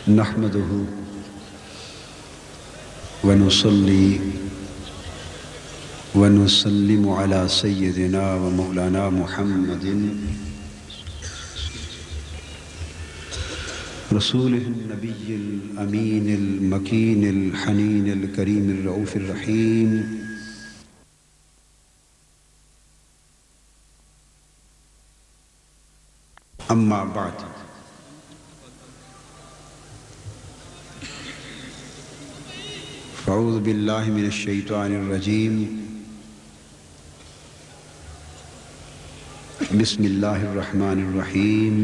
نحمده ونصلي ونسلم على سيدنا ومولانا محمد رسوله النبي الأمين المكين الحنين الكريم الرؤوف الرحيم أما بعد فأعوذ بالله من الشيطان الرجيم بسم الله الرحمن الرحيم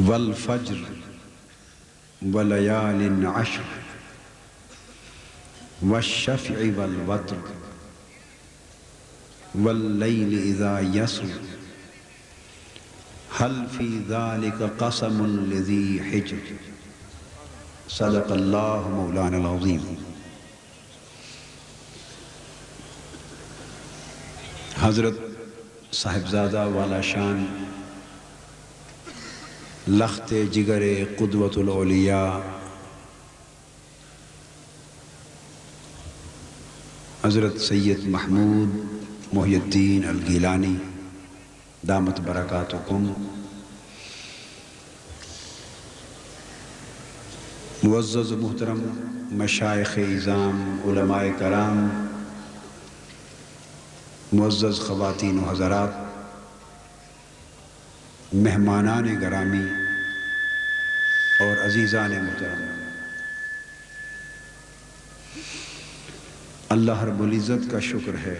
والفجر وليال عشر والشفع والوتر والليل إذا يسر هل في ذلك قسم لذي حجر صدق اللہ مولانا العظیم۔ حضرت صاحبزادہ والا شان لخت جگر قدوۃ الاولیاء حضرت سید محمود محی الدین الگیلانی دامت برکاتکم، معزز محترم مشائخ اعظام علماء کرام، معزز خواتین و حضرات، مہمانان گرامی اور عزیزان محترم، اللہ رب العزت کا شکر ہے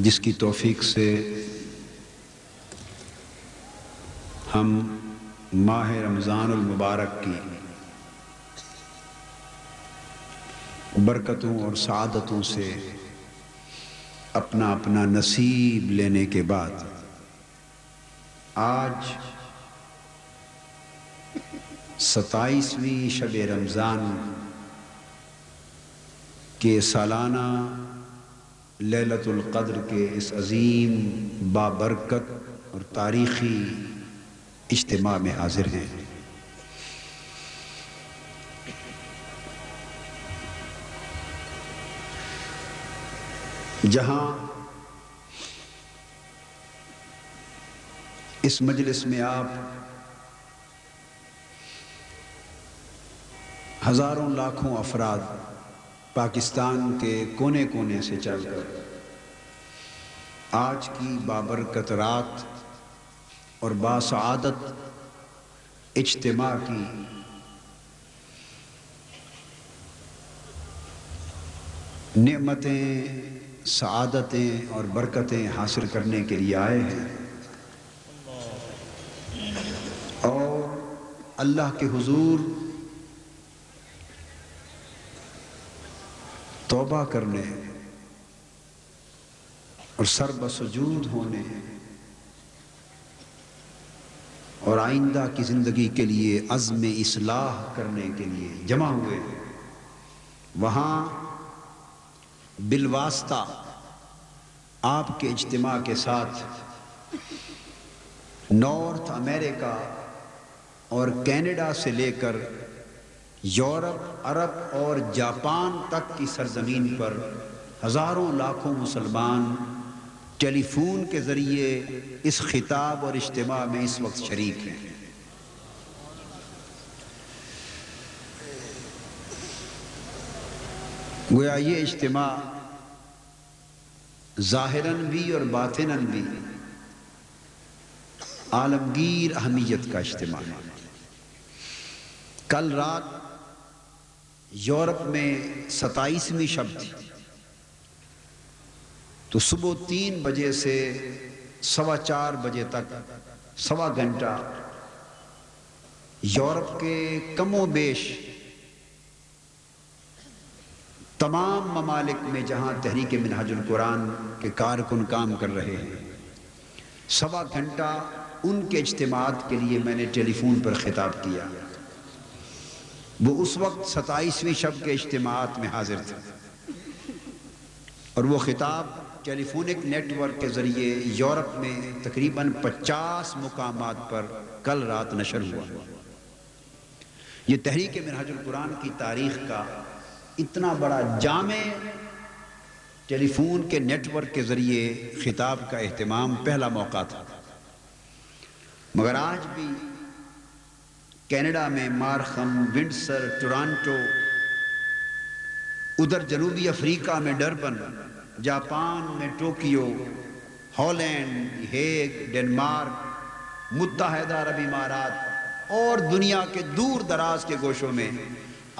جس کی توفیق سے ہم ماہ رمضان المبارک کی برکتوں اور سعادتوں سے اپنا اپنا نصیب لینے کے بعد آج 27ویں شب رمضان کے سالانہ لیلۃ القدر کے اس عظیم بابرکت اور تاریخی اجتماع میں حاضر ہیں۔ جہاں اس مجلس میں آپ ہزاروں لاکھوں افراد پاکستان کے کونے کونے سے چل کر آج کی بابرکت رات اور باسعادت اجتماع کی نعمتیں، سعادتیں اور برکتیں حاصل کرنے کے لیے آئے ہیں، اور اللہ کے حضور توبہ کرنے اور سر بسجود ہونے اور آئندہ کی زندگی کے لیے عزم اصلاح کرنے کے لیے جمع ہوئے ہیں۔ وہاں بالواسطہ آپ کے اجتماع کے ساتھ نارتھ امریکہ اور کینیڈا سے لے کر یورپ، عرب اور جاپان تک کی سرزمین پر ہزاروں لاکھوں مسلمان ٹیلی فون کے ذریعے اس خطاب اور اجتماع میں اس وقت شریک ہیں۔ گویا یہ اجتماع ظاہراً بھی اور باطناً بھی عالمگیر اہمیت کا اجتماع ہے۔ کل رات یورپ میں 27ویں شب تھی، تو صبح 3 بجے سے 4:15 بجے تک 1.25 گھنٹہ یورپ کے کم و بیش تمام ممالک میں جہاں تحریک منہاج القرآن کے کارکن کام کر رہے ہیں، 1.25 گھنٹہ ان کے اجتماعات کے لیے میں نے ٹیلی فون پر خطاب کیا۔ وہ اس وقت 27ویں شب کے اجتماعات میں حاضر تھے۔ اور وہ خطاب ٹیلی فونک نیٹ ورک کے ذریعے یورپ میں تقریباً 50 مقامات پر کل رات نشر ہوا۔ یہ تحریک منہاج القرآن کی تاریخ کا اتنا بڑا جامع ٹیلی فون کے نیٹ ورک کے ذریعے خطاب کا اہتمام پہلا موقع تھا۔ مگر آج بھی کینیڈا میں مارخم، ونڈسر، ٹورانٹو، ادھر جنوبی افریقہ میں ڈربن، جاپان میں ٹوکیو، ہالینڈ، ہیگ، ڈنمارک، متحدہ عرب امارات اور دنیا کے دور دراز کے گوشوں میں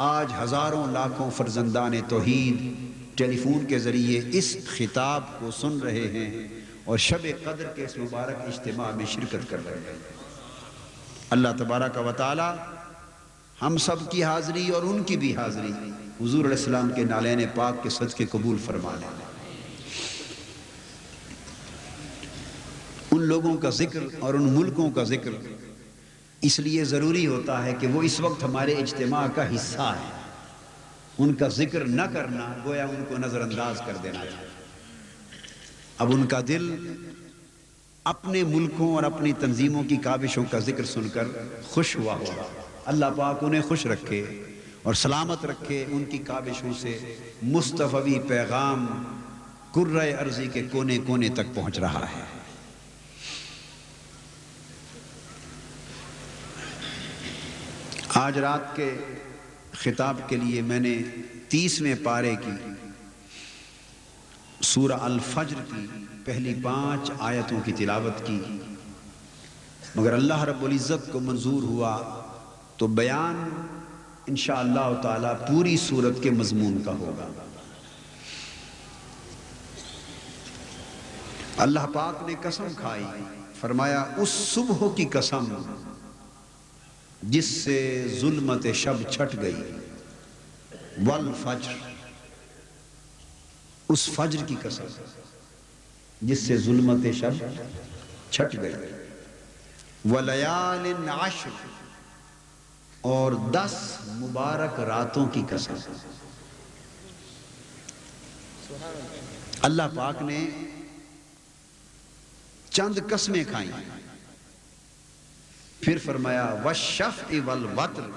آج ہزاروں لاکھوں فرزندان توحید ٹیلی فون کے ذریعے اس خطاب کو سن رہے ہیں اور شب قدر کے اس مبارک اجتماع میں شرکت کر رہے ہیں۔ اللہ تبارک و تعالی ہم سب کی حاضری اور ان کی بھی حاضری حضور علیہ السلام کے نالین پاک کے صدقے قبول فرما لیں۔ ان لوگوں کا ذکر اور ان ملکوں کا ذکر اس لیے ضروری ہوتا ہے کہ وہ اس وقت ہمارے اجتماع کا حصہ ہے۔ ان کا ذکر نہ کرنا گویا ان کو نظر انداز کر دینا چاہیے۔ اب ان کا دل اپنے ملکوں اور اپنی تنظیموں کی کاوشوں کا ذکر سن کر خوش ہوا ہوگا۔ اللہ پاک انہیں خوش رکھے اور سلامت رکھے، ان کی کاوشوں سے مصطفی پیغام کرۂ ارضی کے کونے کونے تک پہنچ رہا ہے۔ آج رات کے خطاب کے لیے میں نے 30ویں پارے کی سورہ الفجر کی پہلی 5 آیتوں کی تلاوت کی، مگر اللہ رب العزت کو منظور ہوا تو بیان انشاءاللہ تعالی پوری سورت کے مضمون کا ہوگا۔ اللہ پاک نے قسم کھائی، فرمایا اس صبح کی قسم جس سے ظلمت شب چھٹ گئی، والفجر، اس فجر کی قسم جس سے ظلمت شب چھٹ گئی، ولیال عشر، اور 10 مبارک راتوں کی قسم۔ اللہ پاک نے چند قسمیں کھائیں، پھر فرمایا والشفع والوتر،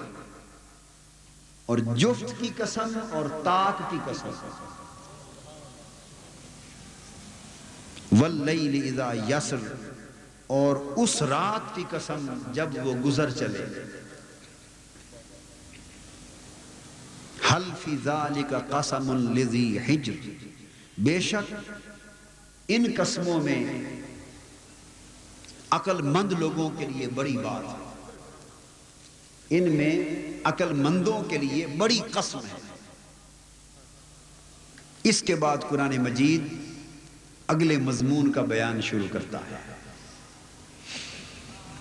اور جفت کی قسم اور طاق کی قسم، واللیل اذا یسر، اور اس رات کی قسم جب وہ گزر چلے، حل فی ذالک قسم لذی حجر، بے شک ان قسموں میں عقل مند لوگوں کے لیے بڑی بات ہے، ان میں عقل مندوں کے لیے بڑی قسم ہے۔ اس کے بعد قرآن مجید اگلے مضمون کا بیان شروع کرتا ہے۔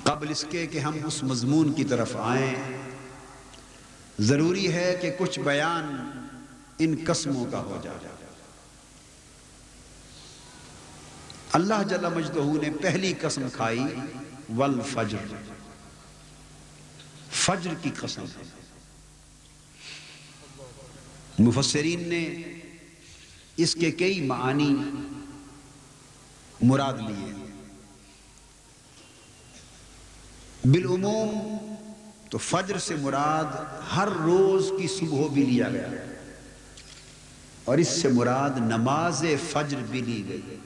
قبل اس کے کہ ہم اس مضمون کی طرف آئیں، ضروری ہے کہ کچھ بیان ان قسموں کا ہو جائے۔ اللہ جل مجدہ نے پہلی قسم کھائی والفجر، فجر کی قسم۔ مفسرین نے اس کے کئی معانی مراد لیے۔ بالعموم تو فجر سے مراد ہر روز کی صبح بھی لیا گیا، اور اس سے مراد نماز فجر بھی لی گئی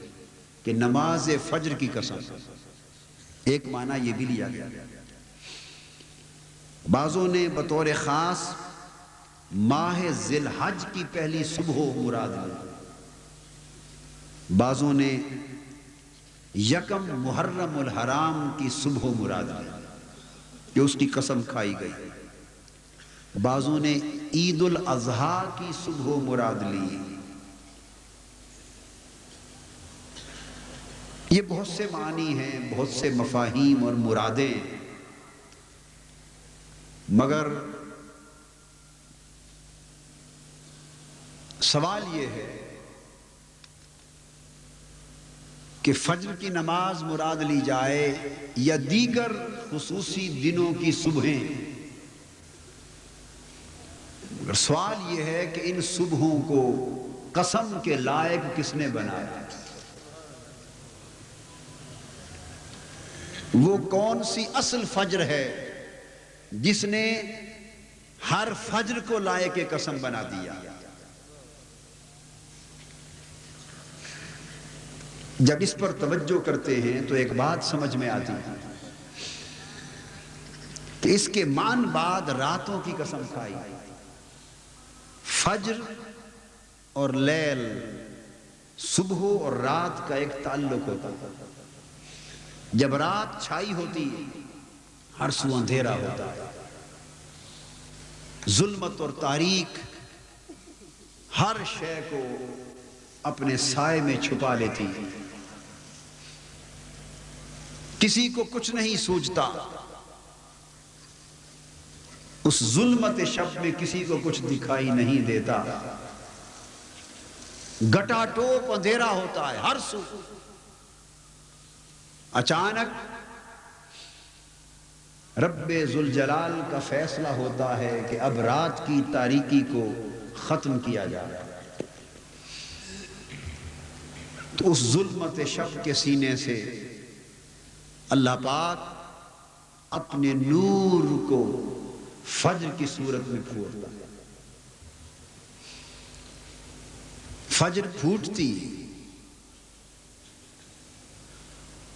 کہ نماز فجر کی قسم، ایک معنی یہ بھی لیا گیا۔ بعضوں نے بطور خاص ماہ ذی الحج کی پہلی صبح مراد لی، بعضوں نے یکم محرم الحرام کی صبح مراد لی کہ اس کی قسم کھائی گئی، بعضوں نے عید الاضحیٰ کی صبح مراد لی۔ یہ بہت سے معنی ہیں، بہت سے مفاہیم اور مرادیں، مگر سوال یہ ہے کہ فجر کی نماز مراد لی جائے یا دیگر خصوصی دنوں کی صبحیں، مگر سوال یہ ہے کہ ان صبحوں کو قسم کے لائق کس نے بنایا؟ وہ کون سی اصل فجر ہے جس نے ہر فجر کو لائق قسم بنا دیا؟ جب اس پر توجہ کرتے ہیں تو ایک بات سمجھ میں آتی ہے کہ اس کے مان بعد راتوں کی قسم کھائی۔ فجر اور لیل، صبح اور رات کا ایک تعلق ہوتا ہے۔ جب رات چھائی ہوتی ہے ہر سو اندھیرا ہوتا ہے، ظلمت اور تاریک ہر شے کو اپنے سائے میں چھپا لیتی ہے، کسی کو کچھ نہیں سوچتا، اس ظلمت شب میں کسی کو کچھ دکھائی نہیں دیتا، گٹا ٹوپ اندھیرا ہوتا ہے ہر سو۔ اچانک رب ذوالجلال کا فیصلہ ہوتا ہے کہ اب رات کی تاریکی کو ختم کیا جائے، تو اس ظلمت شب کے سینے سے اللہ پاک اپنے نور کو فجر کی صورت میں پھوٹتا ہے۔ فجر پھوٹتی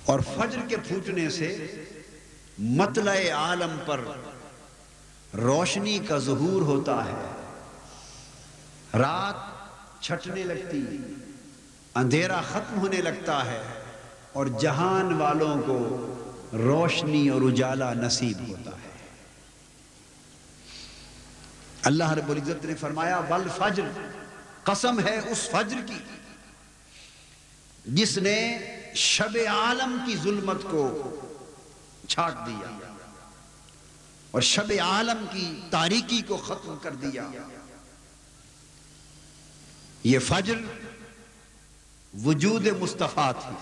اور فجر کے پھوٹنے سے مطلع عالم پر روشنی کا ظہور ہوتا ہے، رات چھٹنے لگتی، اندھیرا ختم ہونے لگتا ہے اور جہان والوں کو روشنی اور اجالا نصیب ہوتا ہے۔ اللہ رب العزت نے فرمایا والفجر، قسم ہے اس فجر کی جس نے شب عالم کی ظلمت کو چھاٹ دیا اور شب عالم کی تاریکی کو ختم کر دیا۔ یہ فجر وجود مصطفیٰ تھی،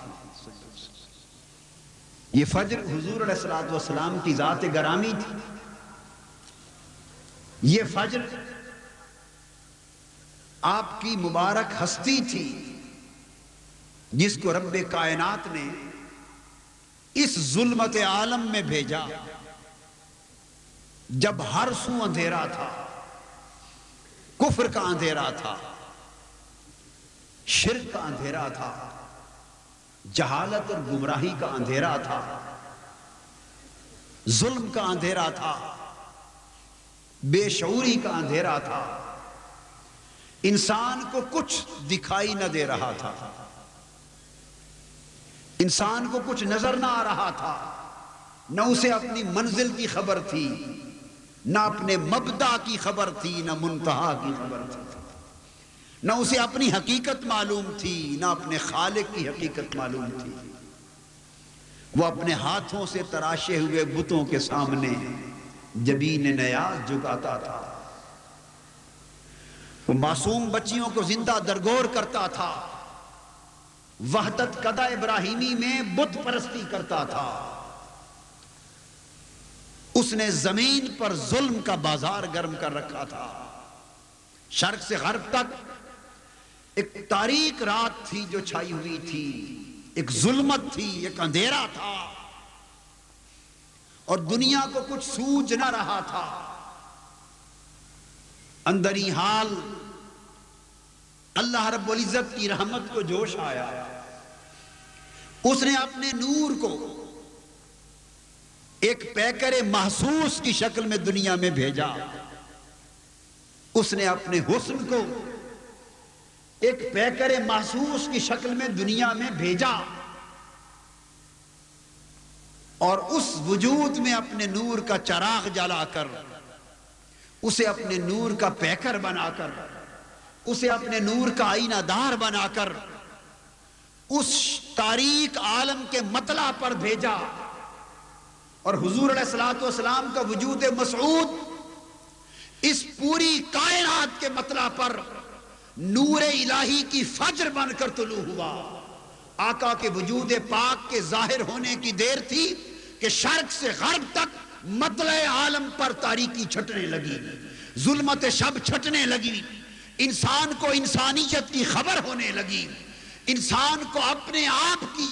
یہ فجر حضور علیہ السلام کی ذات گرامی تھی، یہ فجر آپ کی مبارک ہستی تھی جس کو رب کائنات نے اس ظلمت عالم میں بھیجا جب ہر سو اندھیرا تھا، کفر کا اندھیرا تھا، شرک کا اندھیرا تھا، جہالت اور گمراہی کا اندھیرا تھا، ظلم کا اندھیرا تھا، بے شعوری کا اندھیرا تھا، انسان کو کچھ دکھائی نہ دے رہا تھا، انسان کو کچھ نظر نہ آ رہا تھا، نہ اسے اپنی منزل کی خبر تھی، نہ اپنے مبدا کی خبر تھی، نہ منتہا کی خبر تھی، نہ اسے اپنی حقیقت معلوم تھی، نہ اپنے خالق کی حقیقت معلوم تھی۔ وہ اپنے ہاتھوں سے تراشے ہوئے بتوں کے سامنے جبین نیاز جھکاتا تھا، وہ معصوم بچیوں کو زندہ درگور کرتا تھا، وحدت قدہ ابراہیمی میں بت پرستی کرتا تھا، اس نے زمین پر ظلم کا بازار گرم کر رکھا تھا، شرق سے غرب تک ایک تاریک رات تھی جو چھائی ہوئی تھی، ایک ظلمت تھی، ایک اندھیرا تھا اور دنیا کو کچھ سوجھ نہ رہا تھا۔ اندری حال اللہ رب العزت کی رحمت کو جوش آیا، اس نے اپنے نور کو ایک پیکر محسوس کی شکل میں دنیا میں بھیجا، اس نے اپنے حسن کو ایک پیکر محسوس کی شکل میں دنیا میں بھیجا اور اس وجود میں اپنے نور کا چراغ جلا کر، اسے اپنے نور کا پیکر بنا کر، اسے اپنے نور کا آئینہ دار بنا کر اس تاریک عالم کے مطلع پر بھیجا اور حضور علیہ السلام کا وجود مسعود اس پوری کائنات کے مطلع پر نور الہی کی فجر بن کر طلوع ہوا۔ آقا کے وجود پاک کے ظاہر ہونے کی دیر تھی کہ شرق سے غرب تک مطلع عالم پر تاریکی چھٹنے لگی، ظلمت شب چھٹنے لگی، انسان کو انسانیت کی خبر ہونے لگی، انسان کو اپنے آپ کی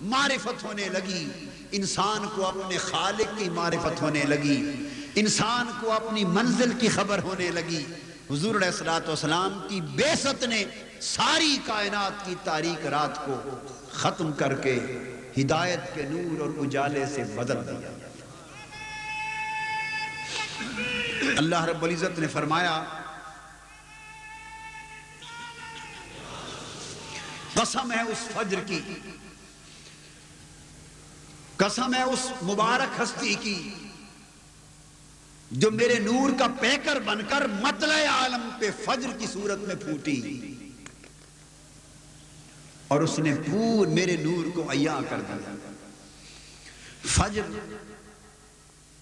معرفت ہونے لگی، انسان کو اپنے خالق کی معرفت ہونے لگی، انسان کو اپنی منزل کی خبر ہونے لگی۔ حضور علیہ الصلوۃ والسلام کی بعثت نے ساری کائنات کی تاریک رات کو ختم کر کے ہدایت کے نور اور اجالے سے بدل دیا۔ اللہ رب العزت نے فرمایا، قسم ہے اس فجر کی، قسم ہے اس مبارک ہستی کی جو میرے نور کا پیکر بن کر مطلع عالم پہ فجر کی صورت میں پھوٹی، اور اس نے میرے نور کو عیاں کر دیا۔ فجر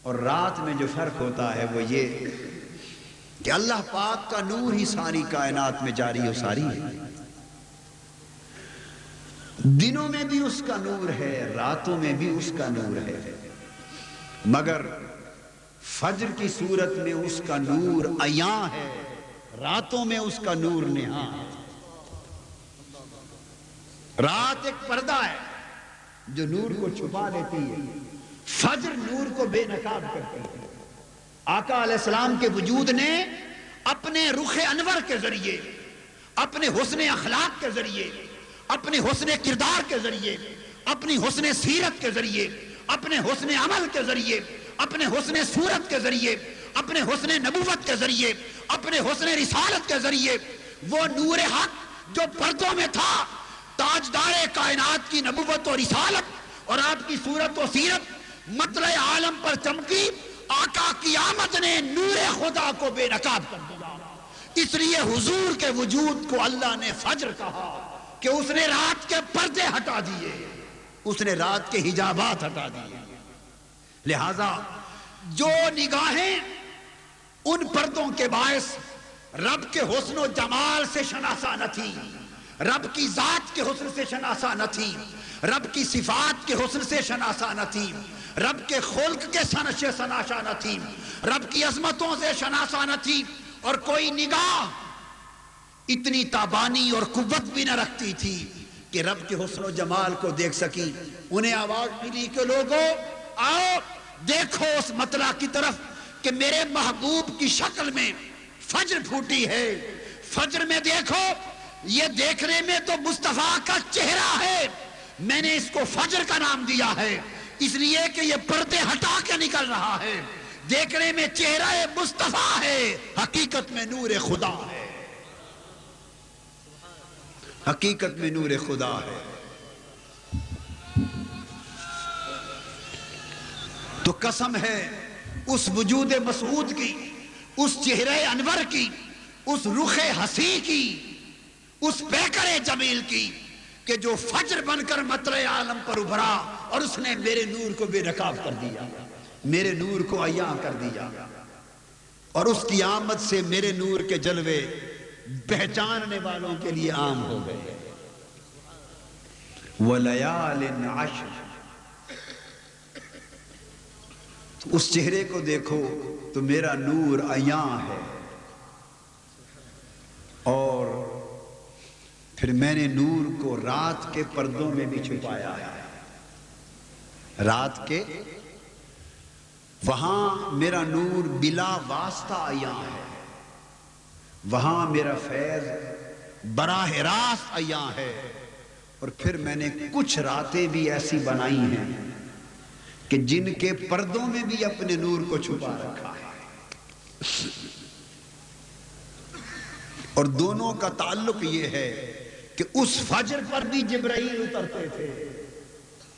اور رات میں جو فرق ہوتا ہے وہ یہ کہ اللہ پاک کا نور ہی ساری کائنات میں جاری و ساری ہے، دنوں میں بھی اس کا نور ہے، راتوں میں بھی اس کا نور ہے، مگر فجر کی صورت میں اس کا نور عیاں ہے، راتوں میں اس کا نور نہاں ہے۔ رات ایک پردہ ہے جو نور کو چھپا لیتی ہے، فجر نور کو بے نقاب کرتی ہے۔ آقا علیہ السلام کے وجود نے اپنے رخ انور کے ذریعے، اپنے حسن اخلاق کے ذریعے، اپنے حسن کردار کے ذریعے، اپنی حسن سیرت کے ذریعے، اپنے حسن عمل کے ذریعے، اپنے حسن صورت کے ذریعے، اپنے حسن نبوت کے ذریعے، اپنے حسن رسالت کے ذریعے، وہ نور حق جو پردوں میں تھا، تاجدار کائنات کی نبوت و رسالت اور آپ کی صورت و سیرت مطلع عالم پر چمکی۔ آقا کی آمد نے نور خدا کو بے نقاب کر دیا، اس لیے حضور کے وجود کو اللہ نے فجر کہا کہ اس نے رات کے پردے ہٹا دیے، اس نے رات کے حجابات ہٹا دیے۔ لہذا جو نگاہیں ان پردوں کے باعث رب کے حسن و جمال سے شناسا نہ تھی، رب کی ذات کے حسن سے شناسا نہ تھی، رب کی صفات کے حسن سے شناسا نہ تھی، رب کے خلق کے سن سے شناسا نہ تھی، رب کی عظمتوں سے شناسا نہ تھی، اور کوئی نگاہ اتنی تابانی اور قوت بھی نہ رکھتی تھی کہ رب کے حسن و جمال کو دیکھ سکی۔ انہیں آواز ملی کہ لوگوں آؤ دیکھو اس مطلع کی طرف کہ میرے محبوب کی شکل میں فجر پھوٹی ہے، فجر میں دیکھو، یہ دیکھنے میں تو مصطفیٰ کا چہرہ ہے، میں نے اس کو فجر کا نام دیا ہے اس لیے کہ یہ پردے ہٹا کے نکل رہا ہے، دیکھنے میں چہرہ مصطفیٰ ہے، حقیقت میں نور خدا ہے، حقیقت میں نور خدا ہے۔ تو قسم ہے اس وجود مسعود کی، اس چہرہ انور کی، اس رخ حسی کی، اس پیکر جمیل کی کہ جو فجر بن کر مطلع عالم پر ابھرا اور اس نے میرے نور کو بے نقاب کر دیا، میرے نور کو عیاں کر دیا، اور اس کی آمد سے میرے نور کے جلوے پہچاننے والوں کے لیے عام ہو گئے۔ وَلَيَالٍ عَشْرٍ، اس چہرے کو دیکھو تو میرا نور عیاں ہے، اور پھر میں نے نور کو رات کے پردوں میں بھی چھپایا ہے، رات کے وہاں میرا نور بلا واسطہ عیاں ہے، وہاں میرا فیض براہ راست عیاں ہے، اور پھر میں نے کچھ راتیں بھی ایسی بنائی ہیں کہ جن کے پردوں میں بھی اپنے نور کو چھپا رکھا ہے، اور دونوں کا تعلق یہ ہے کہ اس فجر پر بھی جبرائیل اترتے تھے،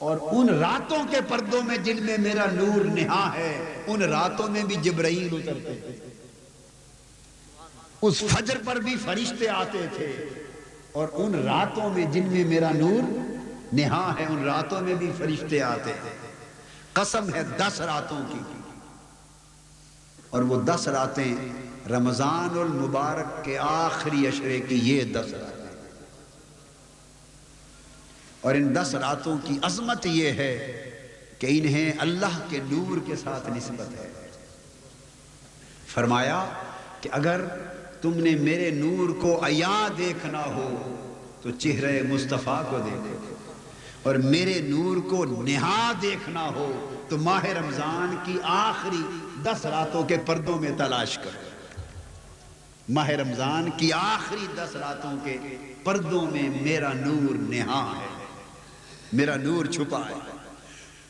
اور ان راتوں کے پردوں میں جن میں میرا نور نہاں ہے ان راتوں میں بھی جبرائیل اترتے تھے، اس فجر پر بھی فرشتے آتے تھے، اور ان راتوں میں جن میں میرا نور نہاں ہے ان راتوں میں بھی فرشتے آتے تھے۔ قسم ہے 10 راتوں کی، اور وہ 10 راتیں رمضان المبارک کے آخری عشرے کی، یہ 10 راتیں، اور ان 10 راتوں کی عظمت یہ ہے کہ انہیں اللہ کے نور کے ساتھ نسبت ہے۔ فرمایا کہ اگر تم نے میرے نور کو عیاں دیکھنا ہو تو چہرے مصطفیٰ کو دیکھو، اور میرے نور کو نہاں دیکھنا ہو تو ماہ رمضان کی آخری 10 راتوں کے پردوں میں تلاش کرو۔ ماہ رمضان کی آخری 10 راتوں کے پردوں میں میرا نور نہاں ہے، میرا نور چھپا ہے۔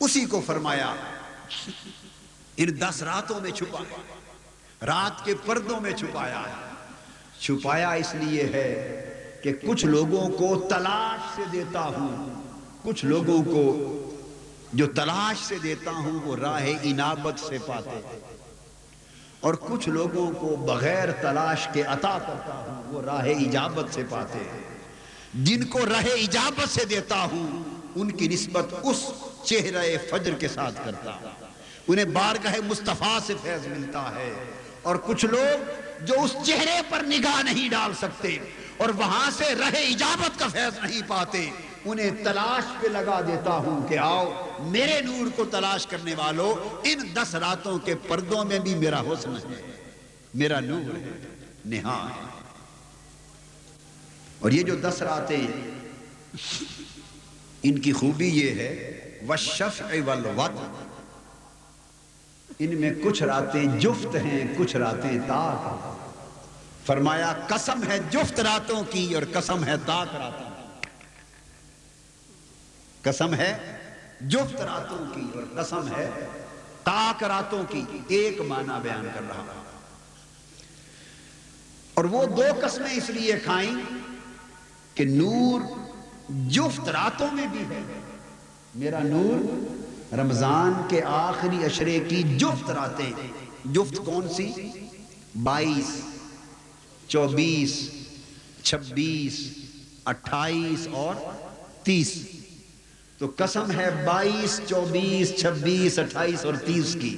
اسی کو فرمایا ان 10 راتوں میں چھپا ہے، رات کے پردوں میں چھپایا ہے۔ چھپایا اس لیے ہے کہ کچھ لوگوں کو تلاش سے دیتا ہوں، کچھ لوگوں کو جو تلاش سے دیتا ہوں وہ راہ انابت سے پاتے ہیں، اور کچھ لوگوں کو بغیر تلاش کے عطا کرتا ہوں وہ راہ اجابت سے پاتے ہیں۔ جن کو راہ اجابت سے دیتا ہوں ان کی نسبت اس چہرہ فجر کے ساتھ کرتا ہوں، انہیں بارگاہ مصطفیٰ سے فیض ملتا ہے۔ اور کچھ لوگ جو اس چہرے پر نگاہ نہیں ڈال سکتے اور وہاں سے راہ اجابت کا فیض نہیں پاتے، انہیں تلاش پہ لگا دیتا ہوں کہ آؤ میرے نور کو تلاش کرنے والوں، ان 10 راتوں کے پردوں میں بھی میرا حسن ہے، میرا نور ہے، نہاں ہے۔ اور یہ جو 10 راتیں ان کی خوبی یہ ہے والشفع والوتر، ان میں کچھ راتیں جفت ہیں، کچھ راتیں طاق ہیں۔ فرمایا قسم ہے جفت راتوں کی اور قسم ہے طاق راتوں کی، قسم ہے جفت راتوں کی اور قسم ہے طاق راتوں کی۔ ایک معنی بیان کر رہا ہوں، اور وہ 2 قسمیں اس لیے کھائیں کہ نور جفت راتوں میں بھی ہے۔ میرا نور رمضان کے آخری عشرے کی جفت راتیں، جفت کون سی؟ 22، 24، 26، 28 اور 30۔ تو قسم ہے 22، 24، 26، 28 اور 30 کی،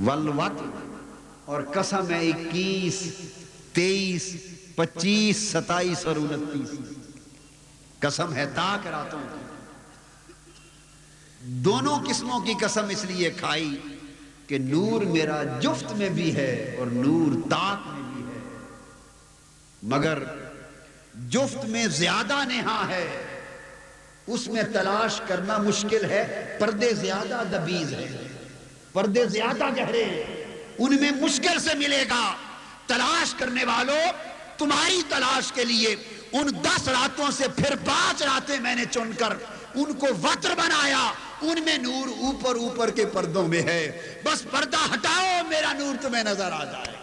والوتر، اور قسم ہے 21، 23، 25، 27 اور 29، قسم ہے طاق راتوں کی۔ دونوں قسموں کی قسم اس لیے کھائی کہ نور میرا جفت میں بھی ہے اور نور طاق میں بھی ہے، مگر جفت میں زیادہ نہاں ہے، اس میں تلاش کرنا مشکل ہے، پردے زیادہ دبیز ہیں، پردے زیادہ گہرے ہیں، ان میں مشکل سے ملے گا۔ تلاش کرنے والوں، تمہاری تلاش کے لیے ان 10 راتوں سے پھر 5 راتیں میں نے چن کر ان کو وتر بنایا، ان میں نور اوپر اوپر کے پردوں میں ہے، بس پردہ ہٹاؤ میرا نور تمہیں نظر آ جائے۔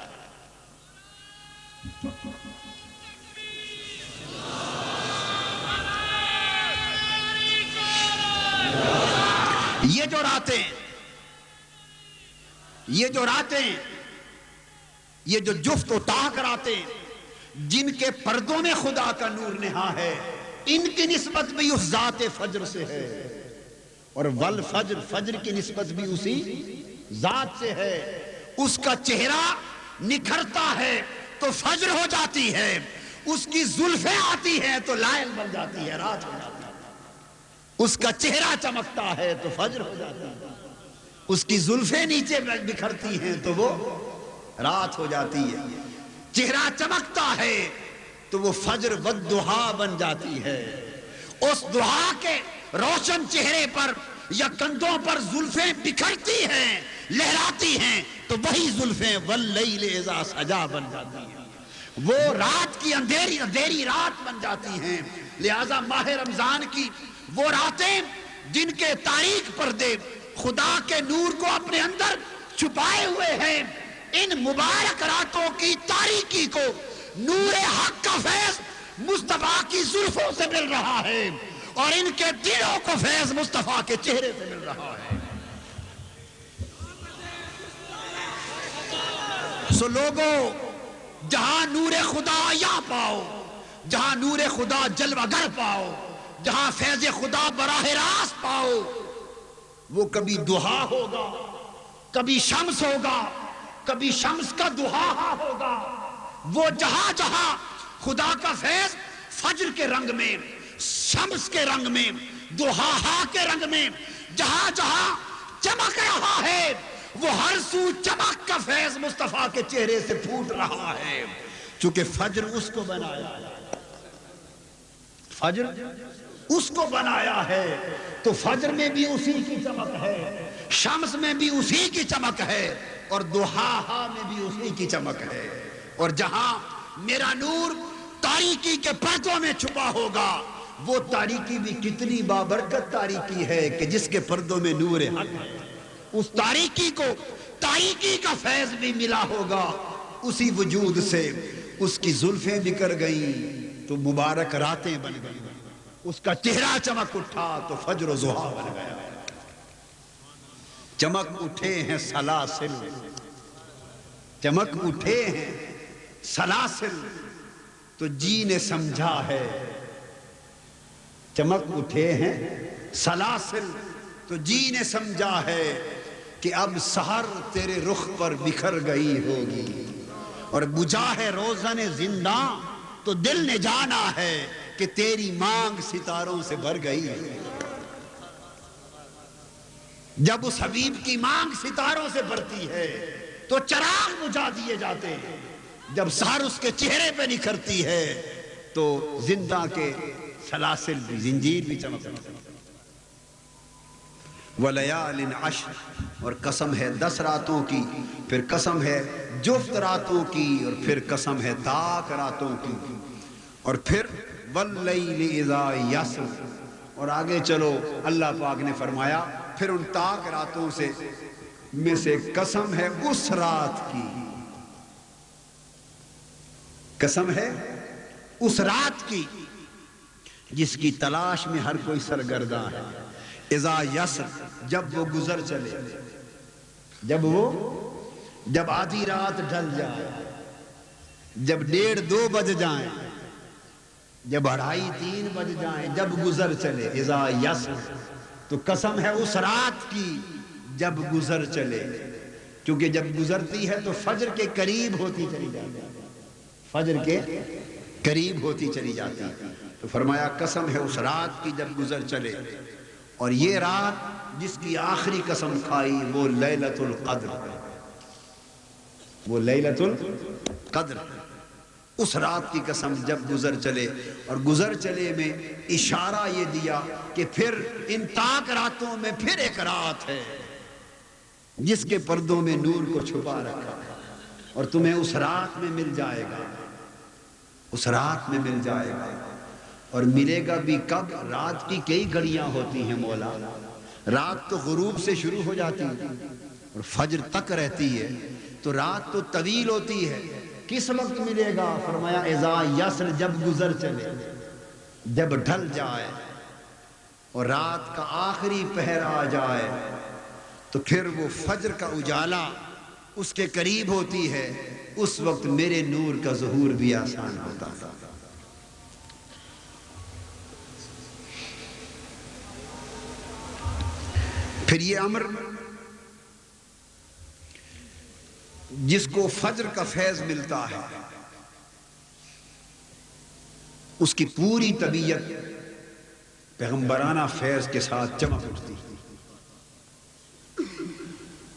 یہ جو راتیں یہ جو جفت و طاق راتیں جن کے پردوں میں خدا کا نور نہاں ہے، ان کی نسبت بھی اس ذات فجر سے ہے، اور والفجر، فجر کی نسبت بھی اسی ذات سے ہے۔ اس کا چہرہ نکھرتا ہے تو فجر ہو جاتی ہے، اس کی زلفیں آتی ہیں تو لائل بن جاتی ہے، رات ہو جاتی ہے۔ اس کا چہرہ چمکتا ہے تو فجر ہو جاتی ہے، اس کی زلفیں نیچے بکھرتی ہیں تو وہ رات ہو جاتی ہے۔ چہرہ چمکتا ہے تو وہ فجر والضحیٰ بن جاتی ہے۔ اس ضحیٰ کے روشن چہرے پر یا کندھوں پر زلفیں بکھرتی ہیں، لہراتی ہیں، تو وہی زلفیں واللیل اذا سجا بن جاتی ہیں، وہ رات کی اندھیری رات بن جاتی ہیں۔ لہذا ماہ رمضان کی وہ راتیں جن کے تاریک پردے خدا کے نور کو اپنے اندر چھپائے ہوئے ہیں، ان مبارک راتوں کی تاریکی کو نور حق کا فیض مصطفیٰ کی زلفوں سے مل رہا ہے، اور ان کے دلوں کو فیض مصطفیٰ کے چہرے سے مل رہا ہے۔ سو لوگوں، جہاں نور خدا یا پاؤ، جہاں نور خدا جلوہ گر پاؤ، جہاں فیض خدا براہ راست پاؤ، وہ کبھی ضحیٰ ہوگا، کبھی شمس ہوگا، کبھی شمس کا ضحیٰ ہوگا۔ وہ جہاں جہاں خدا کا فیض فجر کے رنگ میں، شمس کے رنگ میں، ضحیٰ کے رنگ میں جہاں جہاں چمک رہا ہے، وہ ہر سو چمک کا فیض مصطفیٰ کے چہرے سے پھوٹ رہا ہے، چونکہ فجر اس کو بنایا ہے، فجر اس کو بنایا ہے، تو فجر میں بھی اسی کی چمک ہے، شمس میں بھی اسی کی چمک ہے، اور ضحیٰ میں بھی اسی کی چمک ہے۔ اور جہاں میرا نور تاریکی کے پردوں میں چھپا ہوگا، وہ تاریکی بھی کتنی بابرکت تاریکی ہے کہ جس کے پردوں میں نور حق ہے، اس تاریکی کو تاریکی کا فیض بھی ملا ہوگا، اسی وجود سے اس کی زلفیں بکھر گئیں تو مبارک راتیں بن گئیں، اس کا چہرہ چمک اٹھا تو فجر و ضحیٰ بن گیا۔ چمک اٹھے ہیں سلاسل، چمک اٹھے ہیں سلاسل، تو جی نے سمجھا ہے، چمک اٹھے ہیں سلاسل، تو جی نے سمجھا ہے کہ اب سحر تیرے رخ پر بکھر گئی ہوگی، اور بجھا ہے روزن زنداں تو دل نے جانا ہے کہ تیری مانگ ستاروں سے بھر گئی ہے۔ جب اس حبیب کی مانگ ستاروں سے بھرتی ہے تو چراغ بجھا دیے جاتے ہیں، جب سحر اس کے چہرے پہ نکھرتی ہے تو زندہ کے سلاسل بھی، زنجیر بھی چمکتی ہے۔ وَلَيَالٍ عَشْرٍ، اور قسم ہے 10 راتوں کی، پھر قسم ہے جفت راتوں کی، اور پھر قسم ہے تاک راتوں کی، اور پھر وَاللَّيْلِ إِذَا يَسْرٍ، اور آگے چلو اللہ پاک نے فرمایا پھر ان تاک راتوں سے میں سے قسم ہے اس رات کی، قسم ہے اس رات کی جس کی تلاش میں ہر کوئی سرگرداں ہے۔ اذا یسر، جب وہ گزر چلے، جب آدھی رات ڈھل جائے، جب 1:30-2 بج جائیں، جب 2:30-3 بج جائیں، جب گزر چلے، اذا یسر، تو قسم ہے اس رات کی جب گزر چلے، کیونکہ جب گزرتی ہے تو فجر کے قریب ہوتی چلی جاتی ہے، فجر کے قریب ہوتی چلی جاتی ہے، تو فرمایا قسم ہے اس رات کی جب گزر چلے، اور یہ رات جس کی آخری قسم کھائی وہ لیلۃ القدر، وہ لیلۃ القدر، اس رات کی قسم جب گزر چلے، اور گزر چلے میں اشارہ یہ دیا کہ پھر ان تاک راتوں میں پھر ایک رات ہے جس کے پردوں میں نور کو چھپا رکھا، اور تمہیں اس رات میں مل جائے گا، اس رات میں مل جائے گا، اور ملے گا بھی کب؟ رات کی کئی گھڑیاں ہوتی ہیں مولا، رات تو غروب سے شروع ہو جاتی ہے اور فجر تک رہتی ہے، تو رات تو طویل ہوتی ہے، کس وقت ملے گا؟ فرمایا اذا یسر، جب گزر چلے، جب ڈھل جائے اور رات کا آخری پہر آ جائے، تو پھر وہ فجر کا اجالا اس کے قریب ہوتی ہے، اس وقت میرے نور کا ظہور بھی آسان ہوتا تھا۔ پھر یہ امر جس کو فجر کا فیض ملتا ہے اس کی پوری طبیعت پیغمبرانہ فیض کے ساتھ چمک اٹھتی ہے،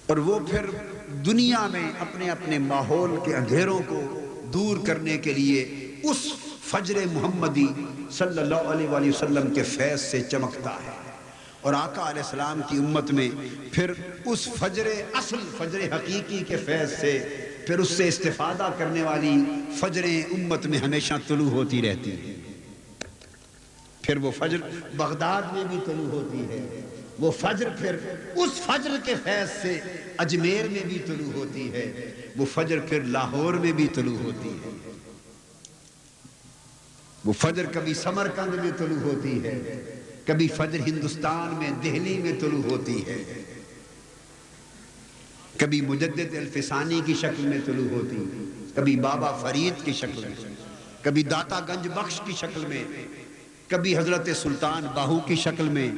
اور وہ پھر دنیا میں اپنے اپنے ماحول کے اندھیروں کو دور کرنے کے لیے اس فجر محمدی صلی اللہ علیہ وآلہ وسلم کے فیض سے چمکتا ہے، اور آقا علیہ السلام کی امت میں پھر اس فجر اصل، فجر حقیقی کے فیض سے پھر اس سے استفادہ کرنے والی فجریں امت میں ہمیشہ طلوع ہوتی رہتی ہیں۔ پھر وہ فجر بغداد میں بھی طلوع ہوتی ہے، وہ فجر پھر اس فجر کے فیض سے اجمیر میں بھی طلوع ہوتی ہے، وہ فجر پھر لاہور میں بھی طلوع ہوتی ہے، وہ فجر کبھی سمرقند میں طلوع ہوتی ہے، کبھی فجر ہندوستان میں دہلی میں طلوع ہوتی ہے، کبھی مجدد الفسانی کی شکل میں طلوع ہوتی ہے، کبھی بابا فرید کی شکل میں، کبھی داتا گنج بخش کی شکل میں، کبھی حضرت سلطان باہو کی شکل میں،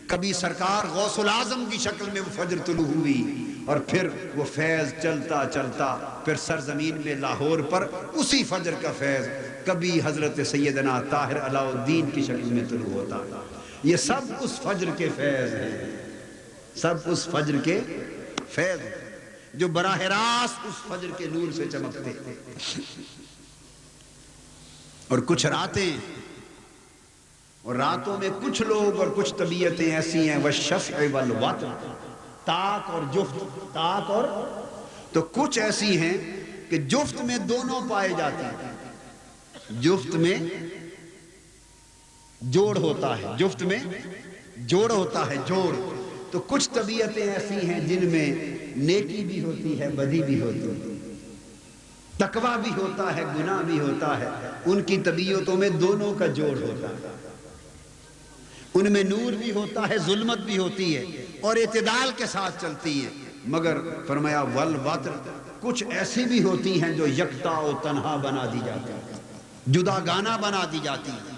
کبھی سرکار غوث العظم کی شکل میں وہ فجر طلوع ہوئی، اور پھر وہ فیض چلتا چلتا پھر سرزمین میں لاہور پر اسی فجر کا فیض کبھی حضرت سیدنا طاہر علاء الدین کی شکل میں طلوع ہوتا ہے۔ یہ سب اس فجر کے فیض ہیں، سب اس فجر کے فیض جو براہ راست اس فجر کے نور سے چمکتے. اور کچھ راتیں اور راتوں میں کچھ لوگ اور کچھ طبیعتیں ایسی ہیں والشفع والوتر، طاق اور جفت، طاق اور تو کچھ ایسی ہیں کہ جفت میں دونوں پائے جاتے ہیں. جفت میں جوڑ ہوتا ہے، جفت میں جوڑ ہوتا ہے، جوڑ. تو کچھ طبیعتیں ایسی ہیں جن میں نیکی بھی ہوتی ہے، بدی بھی ہوتی ہے، تقویٰ بھی ہوتا ہے، گناہ بھی ہوتا ہے. ان کی طبیعتوں میں دونوں کا جوڑ ہوتا ہے. ان میں نور بھی ہوتا ہے، ظلمت بھی ہوتی ہے اور اعتدال کے ساتھ چلتی ہے. مگر فرمایا والوتر، کچھ ایسی بھی ہوتی ہیں جو یکتا و تنہا بنا دی جاتی ہیں، جدا گانا بنا دی جاتی ہیں.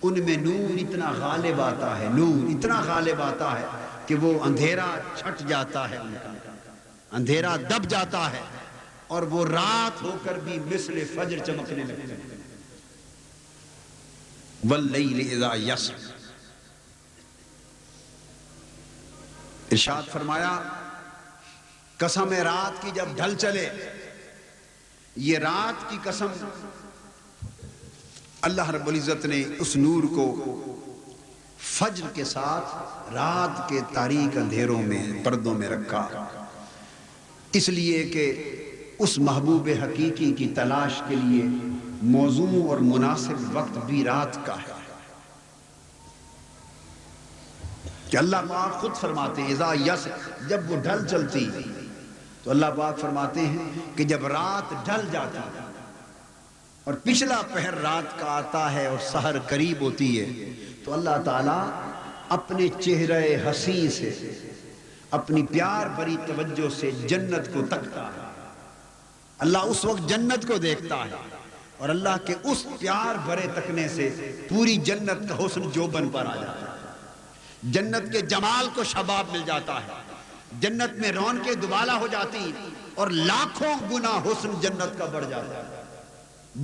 ان میں نور اتنا غالب آتا ہے، نور اتنا غالب آتا ہے کہ وہ اندھیرا چھٹ جاتا ہے، ان کا اندھیرا دب جاتا ہے اور وہ رات ہو کر بھی مثل فجر چمکنے لگتے ہیں. واللیل اذا یسر، ارشاد فرمایا قسم رات کی جب ڈھل چلے. یہ رات کی قسم اللہ رب العزت نے اس نور کو فجر کے ساتھ رات کے تاریک اندھیروں میں پردوں میں رکھا، اس لیے کہ اس محبوب حقیقی کی تلاش کے لیے موزوں اور مناسب وقت بھی رات کا ہے. کہ اللہ پاک خود فرماتے ہیں اذا یسر، جب وہ ڈھل چلتی تو اللہ پاک فرماتے ہیں کہ جب رات ڈھل جاتی اور پچھلا پہر رات کا آتا ہے اور سحر قریب ہوتی ہے تو اللہ تعالیٰ اپنے چہرہ حسین سے، اپنی پیار بھری توجہ سے جنت کو تکتا ہے. اللہ اس وقت جنت کو دیکھتا ہے اور اللہ کے اس پیار بھرے تکنے سے پوری جنت کا حسن جوبن پر آ جاتا ہے. جنت کے جمال کو شباب مل جاتا ہے، جنت میں رونقیں دوبالا ہو جاتی اور لاکھوں گنا حسن جنت کا بڑھ جاتا ہے.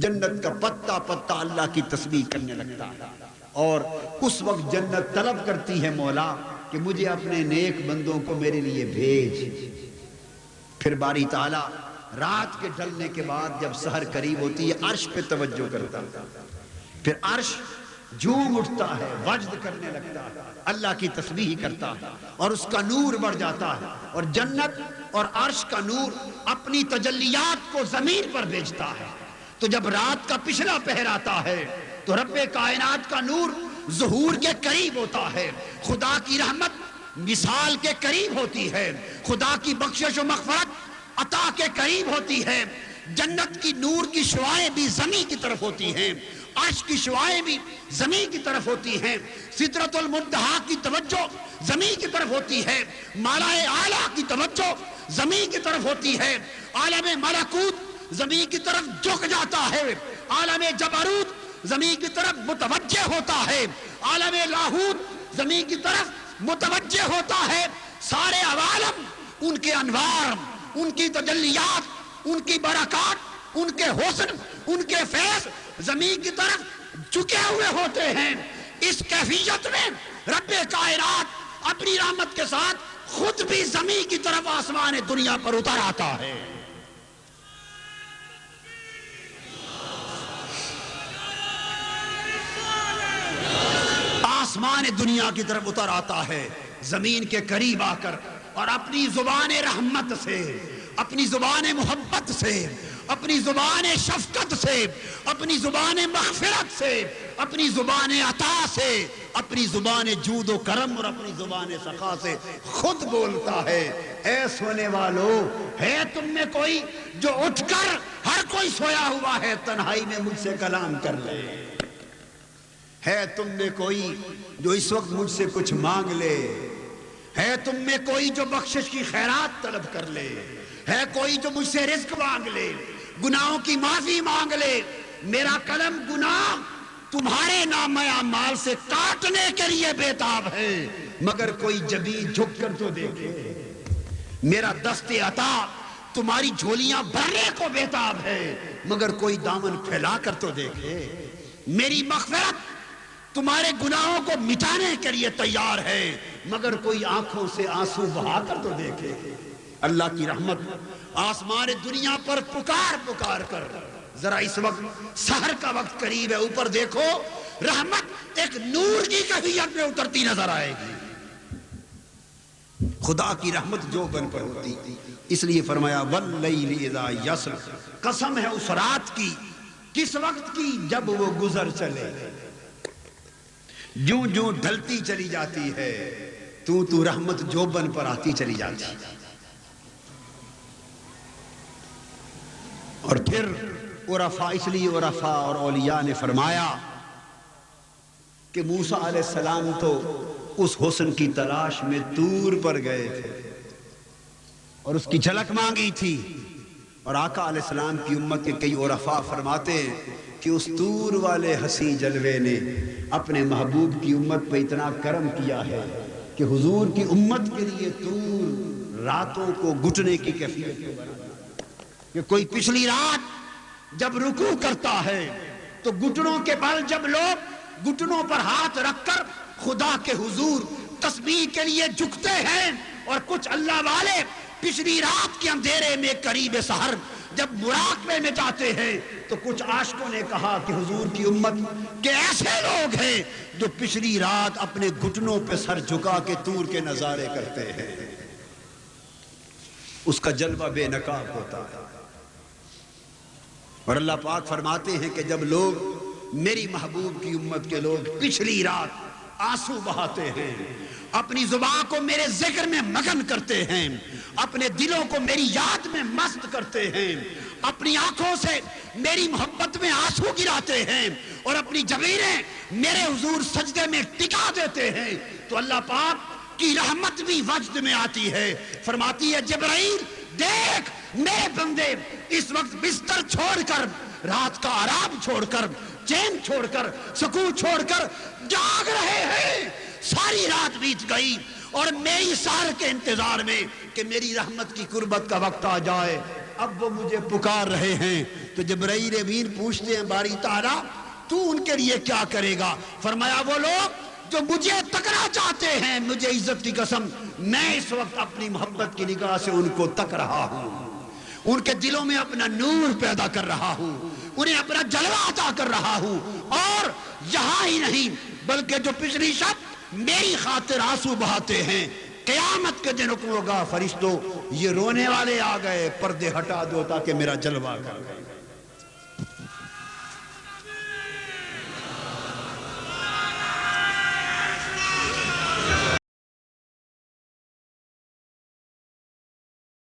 جنت کا پتا پتا اللہ کی تسبیح کرنے لگتا ہے اور اس وقت جنت طلب کرتی ہے مولا کہ مجھے اپنے نیک بندوں کو میرے لیے بھیج. پھر باری تعالیٰ رات کے ڈھلنے کے بعد جب سحر قریب ہوتی ہے عرش پہ توجہ کرتا ہے، پھر عرش جھوم اٹھتا ہے، وجد کرنے لگتا ہے، اللہ کی تسبیح کرتا ہے اور اس کا نور بڑھ جاتا ہے اور جنت اور عرش کا نور اپنی تجلیات کو زمین پر بھیجتا ہے. تو جب رات کا پچھلا پہر آتا ہے تو رب کائنات کا نور ظہور کے قریب ہوتا ہے، خدا کی رحمت مثال کے قریب ہوتی ہے، خدا کی بخشش و مغفرت عطا کے قریب ہوتی ہے. جنت کی نور کی شعاعیں بھی زمین کی طرف ہوتی ہیں، عرش کی شعاعیں بھی زمین کی طرف ہوتی ہیں، سدرۃ المنتہا کی توجہ زمین کی طرف ہوتی ہے، مالائے اعلیٰ کی توجہ زمین کی طرف ہوتی ہے، عالم ملکوت زمین کی طرف جھک جاتا ہے، عالم جبروت زمین کی طرف متوجہ ہوتا ہے، عالم لاہوت زمین کی طرف متوجہ ہوتا ہے. سارے عوالم ان کے انوار، ان کی تجلیات، ان کی برکات، ان کے حسن، ان کے فیض زمین کی طرف جھکے ہوئے ہوتے ہیں. اس کیفیت میں رب کائنات اپنی رحمت کے ساتھ خود بھی زمین کی طرف آسمان دنیا پر اتر آتا ہے. آسمان دنیا کی طرف اتر آتا ہے زمین کے قریب آ کر اور اپنی زبان رحمت سے، اپنی زبان محبت سے، اپنی زبان شفقت سے، اپنی زبان مغفرت سے، اپنی زبان عطا سے، اپنی زبان جود و کرم اور اپنی زبان سخا سے خود بولتا ہے اے سونے والو، ہے تم میں کوئی جو اٹھ کر، ہر کوئی سویا ہوا ہے تنہائی میں مجھ سے کلام کر لے. ہے تم میں کوئی جو اس وقت مجھ سے کچھ مانگ لے، ہے تم میں کوئی جو بخشش کی خیرات طلب کر لے، ہے کوئی جو مجھ سے رزق مانگ لے، گناہوں کی معافی مانگ لے. میرا قلم گناہ تمہارے نام اعمال سے کاٹنے کے لیے بےتاب ہے، مگر کوئی جبی جھک کر تو دیکھے. میرا دست عطا تمہاری جھولیاں بھرنے کو بےتاب ہے، مگر کوئی دامن پھیلا کر تو دیکھے. میری مغفرت تمہارے گناہوں کو مٹانے کے لیے تیار ہے، مگر کوئی آنکھوں سے آنسو بہا کر تو دیکھے. اللہ کی رحمت آسمان دنیا پر پکار پکار کر، ذرا اس وقت سحر کا وقت قریب ہے، اوپر دیکھو رحمت ایک نور کی کیفیت میں اترتی نظر آئے گی۔ خدا کی رحمت جو بن پر ہوتی، اس لیے فرمایا واللیل اذا یسر، قسم ہے اس رات کی، کس وقت کی؟ جب وہ گزر چلے، جوں جوں ڈھلتی چلی جاتی ہے تو رحمت جوبن پر آتی چلی جاتی۔ اور پھر عرفاء، اس لیے عرفاء اور اولیاء نے فرمایا کہ موسیٰ علیہ السلام تو اس حسن کی تلاش میں طور پر گئے تھے اور اس کی جھلک مانگی تھی، اور آقا علیہ السلام کی امت کے کئی عرفاء فرماتے ہیں کہ اس طور والے حسین جلوے نے اپنے محبوب کی امت پہ اتنا کرم کیا ہے کہ حضور کی امت کے لیے طور راتوں کو گھٹنے کی کیفیت میں بنا کہ کوئی پچھلی رات جب رکوع کرتا ہے تو گھٹنوں کے بل جب لوگ گھٹنوں پر ہاتھ رکھ کر خدا کے حضور تسبیح کے لیے جھکتے ہیں، اور کچھ اللہ والے پچھلی رات کے اندھیرے میں قریب سحر جب مراقبے میں جاتے ہیں تو کچھ عاشقوں نے کہا کہ حضور کی امت کے ایسے لوگ ہیں جو پچھلی رات اپنے گھٹنوں پہ سر جھکا کے طور کے نظارے کرتے ہیں، اس کا جلوہ بے نقاب ہوتا ہے۔ اور اللہ پاک فرماتے ہیں کہ جب لوگ میری محبوب کی امت کے لوگ پچھلی رات آنسو بہاتے ہیں، اپنی زبان کو میرے ذکر میں مگن کرتے ہیں، اپنے دلوں کو میری یاد میں مست کرتے ہیں، اپنی آنکھوں سے میری محبت میں آنسو گراتے ہیں، اور اپنی جبینیں میرے حضور سجدے میں ٹکا دیتے ہیں، تو اللہ پاک کی رحمت بھی وجد میں آتی ہے، فرماتی ہے جبرائیل دیکھ میرے بندے اس وقت بستر چھوڑ کر، رات کا آرام چھوڑ کر، چین چھوڑ کر، سکون چھوڑ کر جاگ رہے ہیں، ساری رات بیت گئی اور میری سحر کے انتظار میں کہ میری رحمت کی قربت کا وقت آ جائے، اب وہ مجھے پکار رہے ہیں۔ تو جبرائیل امین پوچھتے ہیں باری تعالیٰ تو ان کے لیے کیا کرے گا؟ فرمایا وہ لوگ جو مجھے تکنا چاہتے ہیں، مجھے عزت کی قسم میں اس وقت اپنی محبت کی نگاہ سے ان کو تک رہا ہوں، ان کے دلوں میں اپنا نور پیدا کر رہا ہوں، انہیں اپنا جلوہ عطا کر رہا ہوں، اور یہاں ہی نہیں بلکہ جو پچھلی شب میری خاطر آنسو بہاتے ہیں، قیامت کے دن حکم ہوگا فرشتوں یہ رونے والے آ گئے، پردے ہٹا دو تاکہ میرا جلوہ کر۔